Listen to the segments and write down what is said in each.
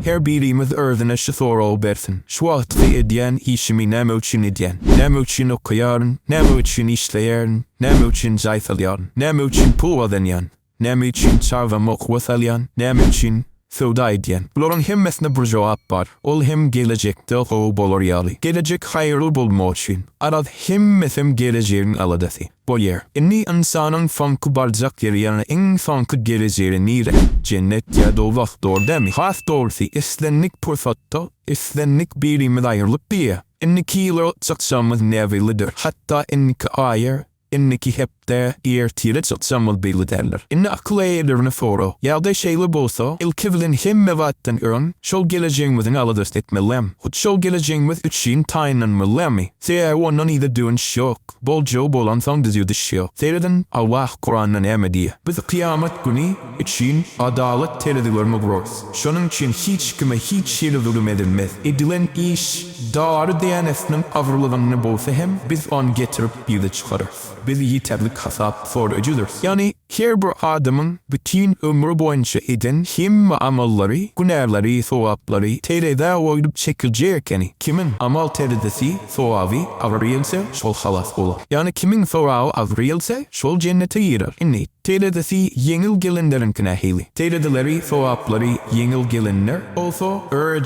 her birimiz ördüne şu soru bersin. Şu atlı edyen işimi ne için edyen? Ne için okuyarın? Ne için işleyen? Ne için zayıflayan? Ne için pulvadanyan? Ne için çarvamak vasalyan? Ne için Söda edyen. Bunların hemmesine bir cevap var. Ol hem gelecekte o bolur yali. Gelecek hayırlı bulma için. Arad hemmesim geleceğin aladası. Bu yer. İnni insanın fankı barcak yeri yani en fankı geleceği nire. Cennet ya da vakt doğru değil mi? Has doğrusu islenlik fırsatta, islenlik birimi ayrılıp bir. İnni kilo çaksamız nevelidir. Hatta inniki ayır. İnniki hep de irtiret satsamıl belli derler. İnne akıl eğerlerine soru. Yalda şeyler bolsa, ilkivlin hem mevatten ürün, şol geleceğimizin aladast etmelem. Hut şol geleceğimiz için tayinlenmelemi. Seher onun ida düğün şok. Bolca bolan son düzüydü şok. Seriden Allah Kur'an'ın emediği. Biz kıyamet günü için adalet teredilerine vururuz. Şunun için hiç kime hiç şeyle zulüm edilmez. Edilen iş, dağarı diyanesinin avrılığını bolsa hem biz on getirip bir de çıkarırız. Bizi yeterli kasap sorucudur. Yani her bir adamın bütün ömrü boyunca eden hem amalları, günahları, sevapları terede oydup çekilecekken kimin amal teredesi sevabı avrıyelse şol halas olur. Yani kimin sevabı avrıyelse şol cennete girer. İnne teredesi yengil gelenlerin günahıyla. Teredeleri sevapları yengil gelenler olsa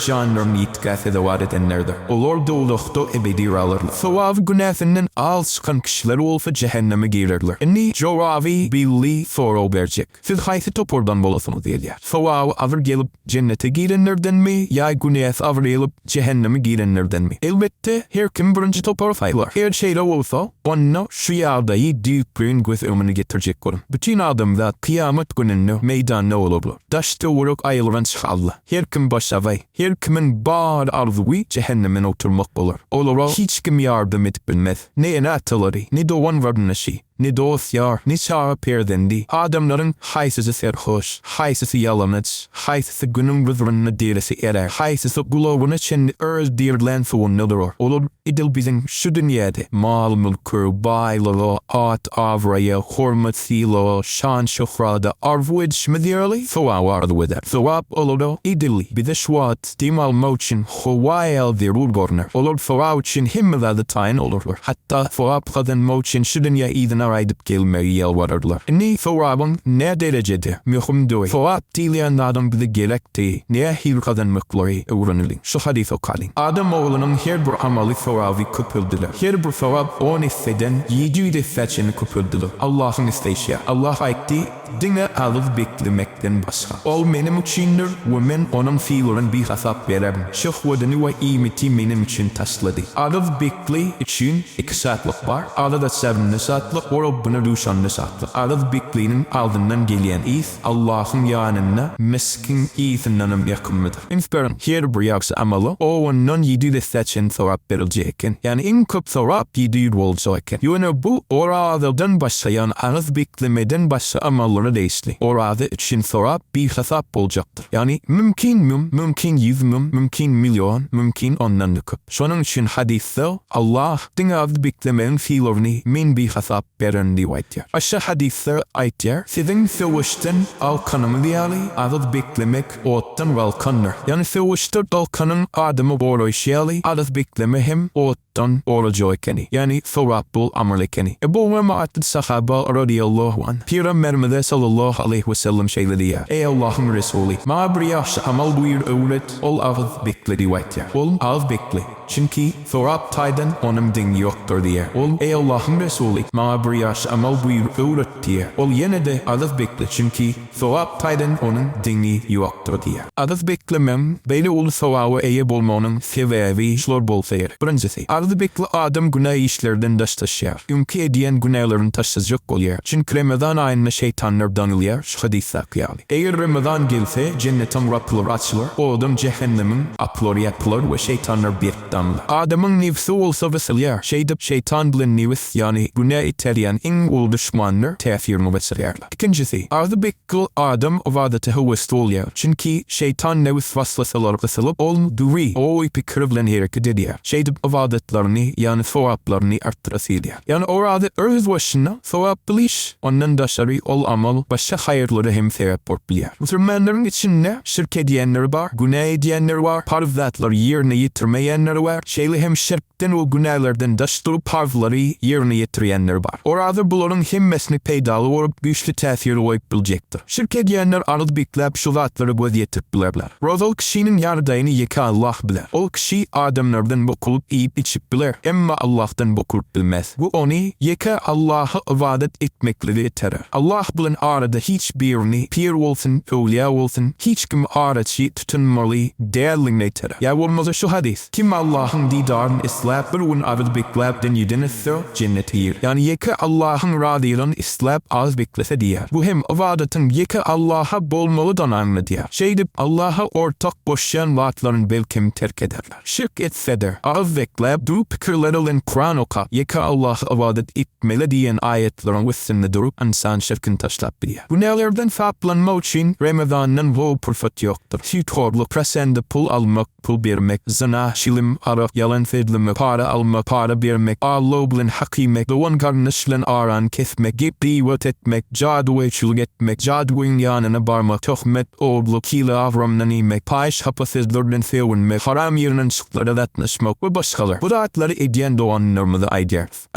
canların itkaf edevar edenlerdir. Olur doğulukta ebedi rağlarlar. Sevabı günahının al çıkan kişiler olsa cehenneme girerler. İnni coğravi billi soru verecek. Siz haysi topordan bolasınız diyorlar. Sevabı avr gelip cennete girenlerden mi? Ya günah avr gelip cehenneme girenlerden mi? Elbette her kim birinci topor faylar. Her şeyle olsa onu şu yağdayı düğün göz önüne getirecek kurum. Bütün adamlar kıyamet gününü meydanına olurlar. Daşta vurup ayrılan şallah. Her kim başavay. Her kimin bağır arzuyu cehennemin oturmak olur. Olur hiç kim yardım edip bilmez. Ne enataları, ne doğan vardınaşı. Ne dosyar, ne çağrı perdendi. Adamların haysızı serhoş, haysızı yalanıç, haysızı günün rızrınına derisi erer, haysızı gulağın için öz dirlen soğunulur. Olur, idil bizim şu dünyada mal mülkür, baylığı, at avraya, hürmetiyle, şan şöhrada, arvu edişmediyorli, sevap vardı veder. Sevap olur, idili, bize şuat, dimal moçin, huayel dirur gorner. Olur, sevap için himmeladı tayin olurlar. Hatta sevap kadın moçin şu dünya idin arayıp gelmeyi yalvarırlar. Ne sevabın ne derecede mühimdir. Sevap dileyen adam bize gerekti. Ne hilkadan mükleri öğrenilin. Şu hadis okalın. Adam oğlunun her bir amali sevabı kupuldular. Her bir sevap on isteden 700 seçeni kupuldular. Allah'ın isteyişi. Allah aytti. Dine alıp beklemekten başka. Ol benim içindir ve ben onun fiillerin bir hesap veririm. Şehvedini ve imeti benim için tasladı. Alıp bekle için 2 saatlik var. Alıp 7 saatlik var. Rabbine düşanlı saatlik. Alıp bekleyenin ardından gelen iz Allah'ın yanına meskin izinden yakınmıdır. İnspirin her bir yaksı amalı o onun 700 seçen sevap verileceken. Yani en çok sevap 700 olacakken. Yani bu oradan başlayan alıp beklemeden başka amalları değişti. Orada için sevap bir hesap olacaktır. Yani mümkün 100 mümkün milyon, mümkün ondan nüküp. Şunun için hadiste Allah dünyada beklemenin fiillerini min bir hesap veren rivayet yer. Aşağı hadiste ayet yer. Sizin savaştan alkanımı diyali alıp beklemek ottan valkanır. Yani savaşta dalkanın adamı boruşyali alıp bekleme hem ottan olacakken. Yani sevap bul ameleken. Bu memaatid sahaba radiyallahu anh. Peygamberimiz sallallahu aleyhi ve sellem şeyleri yer. Ey Allah'ın Resulü. Ma bir yaşa amal buyur öğret. Ol alıp bekle rivayet yer. Ol alıp bekle. Çünkü sevap taydan onun din yoktur diye. Ol ey Allah'ın Resulü. Ma bir yaşa amal buyur öğret diye. Ol yine de alıp bekle. Çünkü sevap taydan onun dini yoktur diye. Alıp beklemem böyle ol sevabı eye bulmanın sebebi şlor bol seyir. Birincisi. Alıp bekle adam günah işlerden daş taşıyar. Ümke ediyen günahların taşıyacak oluyor. Çünkü Remezan ayında şeytanlar danılıyor. Şu hadis sakyalı. Eğer Remezan gelse cennetin rapılar açılır. O adam cehennemin apları yapılır ve şeytanlar bir damlar. Adamın nefsi olsa vesilyer. Şeytan bilen nefis yani günah iter diyen en ulu düşmanlar tefirini vesairler. İkincisi, ardı bekli adam avadete hıvıstı oluyor. Çünkü şeytan nefis vasıtalar kısılıp duri o ipikirvlen hereke dediler. Şeydip avadetlerini yani sevaplarını arttırasıyla. Yani orada öz başına sevap biliş, ondan dışarı ol amal başka hayırları hem sevap ortluyor. Müslümanların içinde şirk ediyenler var, günah ediyenler var, parvdatları yerine yitirmeyenler var, şeyli hem şirkten o günahlardan dışarı parvları yerine yitiriyenler var. Orada bunların hemmesini peydalı olup güçlü tesiri olarak bilecektir. Şirk ediyenler arada beklep şu zatları vaziyetip bilirler. Rozal kişinin yardayını yeka Allah bilir. O kişi adamlardan bokulup yiyip içip bilir. Ama Allah'tan bokulup bilmez. Bu onu yeka Allah'a ibadet etmekle yeterir. Allah bilen arada hiçbirini pir olsun, evliya olsun, hiç kim arada şey tutunmalı değerliğine yeterir. Ya olmazsa şu hadis. Kim Allah'ın didarını islap bir gün arada beklep denizdenizse cennete yer. Yani yeka Allah'ın radiyalını islap az beklese diyer. Bu hem ibadetin yeka Allah'a bolmalıdan anlatıyor. Şeydip Allah'a ortak boşayan vaatların belki terk ederler. Şirk etsedir. Az beklep du pikirlerilen Kur'an oka yeka Allah'a ibadet etmeli diyen ayetlerin üstünde durup insan şirkin taşlap biliyor. Bu nelerden saplanma için Remezan'ın bu fırsat yoktur. Sütorlu presende pul almak, pul vermek, zina, şilim, ara, yalan fedlemek, para almak, para vermek, Allah bilen hakimek, doğan kardeşlen aran kesmek, gıybet etmek, caduya çılgı etmek, caduyin yanına barmak, töhmet, oğlu, kila avramdan yemek, payış hapasızlardan sevinmek, haram yerinin sıkları datlaşmak ve başkalar. Bu rahatları ediyen doğanlarımızı aydırız.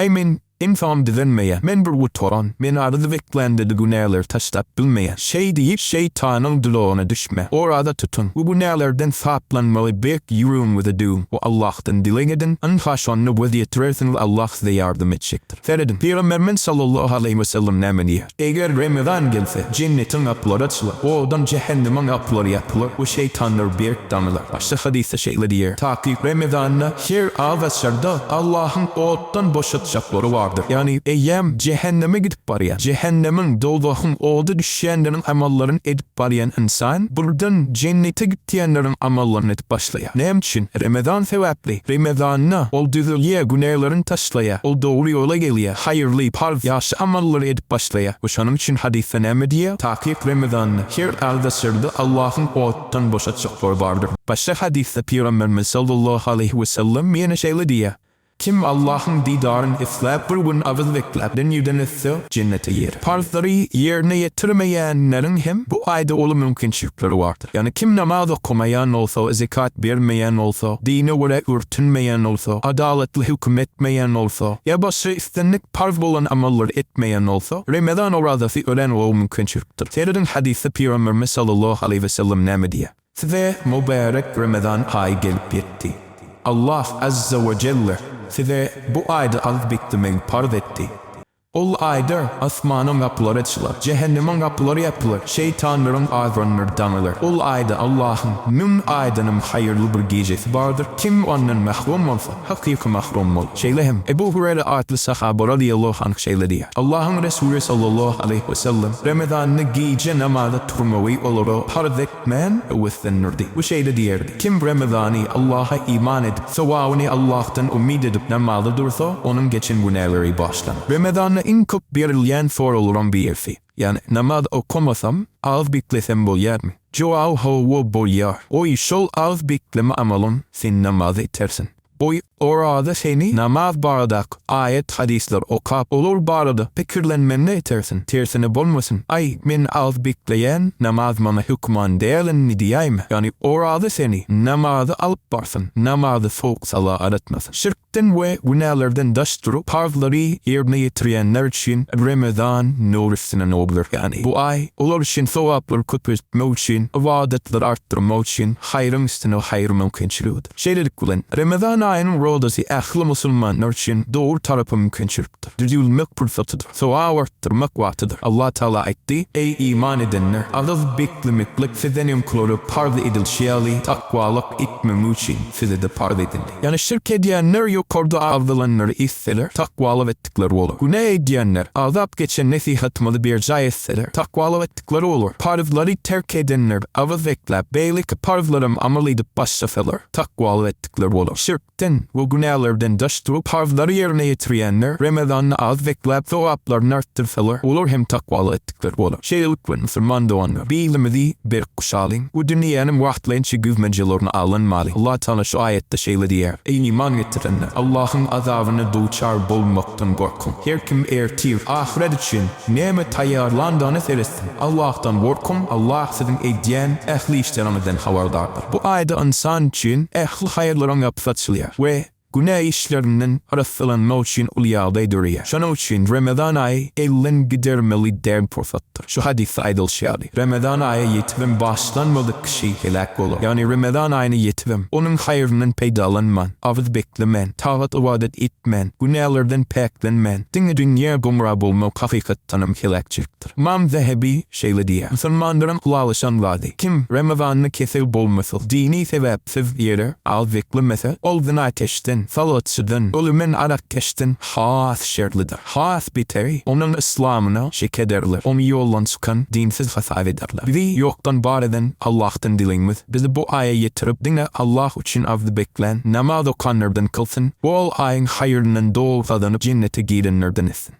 İnsan dizenmeye, men bir utoran, men arada beklendi de günahlar taşlap bilmeye, şey deyip şeytanın diloğuna düşme, orada tutun. Bu günahlardan saplanmalı büyük yürüyün ve dün, ve Allah'tan dileyin edin, anfaşanlı vaziyetlersin ve Allah size yardım edecektir. Feridin, Peygamberimiz sallallahu aleyhi ve sellem nemeniye, eğer Remezan gelse, cennetin kapıları açılır, oradan cehennemin kapıları yapılır, ve şeytanlar büyük damlar. Başta hadiste şeyle diyor, ta ki Remezan'la her avasarda Allah'ın ottan boşatacakları var. Yani eyyem cehenneme gidip barayan, cehennemin doldağın oldu düşenlerin amallarını edip barayan insan, buradan cennete gittiyenlerin amallarını edip başlaya. Ne için? Remezan sevapli. Remezan'na ol düzülüye günahların taşlaya, ol doğru yola geliye, hayırlı parv yaşı amalları edip başlaya. Bu şanım için hadise ne diye? Takip Remezan'na her alda sırda Allah'ın ottan boşatacakları vardır. Başka hadiste Peygamberimiz sallallahu aleyhi ve sellem yine şeyle diye. Kim Allah'ın didarını islap bir gün avız beklapten yüdenirse cennete yer. Farzları yerine yetirmeyenlerin hem bu ayda olum mümkünçlükleri vardır. Yani kim namaz okumayan olsa, zekat vermeyen olsa, dine göre örtünmeyen olsa, adaletli hükmetmeyen olsa, ya başka istenlik farz olan amalları etmeyen olsa, Remezan oradası ölen o mümkünçlüktür. Seyreden hadisi Peygamberimiz sallallahu aleyhi ve sellem ne diye? Size mübarek Remezan ay gelip yetti. Allah azze ve celle size bu ayda az beklemeyi farz etti. Ol ayda asmanın kapıları açılır, cehennemin kapıları yapılır, şeytanların ağzlarını damılır. Ol ayda Allah'ın müm aydanın hayırlı bir gecesi vardır. Kim ondan mahrum olsa, hakiki mahrum ol. Şeylehim, Ebu Hureyre adlı sahabe radiyallahu anh şeyle diye. Allah'ın Resulü sallallahu aleyhi ve sellem, Remezan'ı gece namazda turmayı olur, farz etmeyen üstlenirdi. Bu şeyle diyerdi. Kim Remezan'ı Allah'a iman edip, sevabını Allah'tan umid edip namazda dursa, onun geçen günahları başlanır. Remezan'ı en çok verilen soruların birisi. Yani namaz okumasam az beklesem boyar mı? Cevabı hava boyar. O işol az bekleme amalın sen namaz edersin. Boy orada seni namaz bardak, ayet hadisler okap olur barada fikirlenmenle edersin. Tersine bulmasın. Ay men az bekleyen namaz bana hükman değerlenini diyeyim. Yani orada seni namazı alıp barsın. Namazı soğuk sala aratmasın. Şirkten ve günahlardan daştırıp parvları yerine getirenler için Remezan nurisinden olur. Yani bu ay olur için sevaplar kütürtmek için, ibadetler arttırmak için hayrın üstüne hayır mümkünçülüğüdür. Dedik ulan, Remezan ayının rodası ahlı Müslümanlar için doğru tarafı mümkünçülüktür. Düzülmek fırsatıdır. Sevap arttırmak vaktidir. Allah Teala etti, ey iman edenler, az beklemeklik sizden imkları parz edilşeyali, takvalık etmem için size de parz edildi. Yani şirk ediyenler yukarıda avlanları isteler, takvalı ettikleri olur. Günah ediyenler, azap geçen nasihatmalı bir cay isteler, takvalı ettikleri olur. Parzları terk edenler, avaz eklep, beylik parzlarım amal edip başlasalar, takvalı ettikleri olur. Şirkten ve günahlardan daştırıp parvları yerine getiriyenler Remezan'ı az beklep sevaplarını arttırsalar olur hem takvalı ettikleri olur. Şeylik ve Müslüman doğanlar bilimizi bir kuşalın ve dünyanın vahtlayınca güvmecelerine alınmalı. Allah Teala şu ayette şeyle diyer. Ey iman getirenler Allah'ın azabını duçar bulmaktan korkun. Her kim ertir ahiret için nimet ayarlandığını söylesin. Allah'tan korkun. Allah sizin ediyen ehli işlerinizden haberdardır. Bu ayda insan için ehli hayırların yapsatçılıyor ve günah işlerinin arasılanma için uliyada duruyor. Şunun için Remezan ayı elin gidermeli der fırsattır. Şu hadis aydılşadı. Remezan ayı yetimim başlanmadık kişi helak olur. Yani Remezan ayını yetimim. Onun hayrının peydalanman, avız beklemen, tağut ibadet etmen, günahlardan paklanman, dünya gumra bulma hakikattanım helakçıktır. İmam Zehebi şeyle diye. Müslümanların kulağlaşan vaadi. Kim Remezan'ını kesel bulmasıl, dini sebepsiz yere al beklemese, olgun ateşten, salatsıdan, ölümün arakkeşten haas şerlidir. Haas biteri, onun İslam'ına şek ederler. Onu yoldan çıkan dinsiz hasar ederler. Bizi yoktan var eden Allah'tan dilimiz, bizi bu aya yetirip dine Allah için avdı beklen, namaz okanlardan kılsın, bol ayın hayrının doğu kazanıp cennete gidenlerden etsin.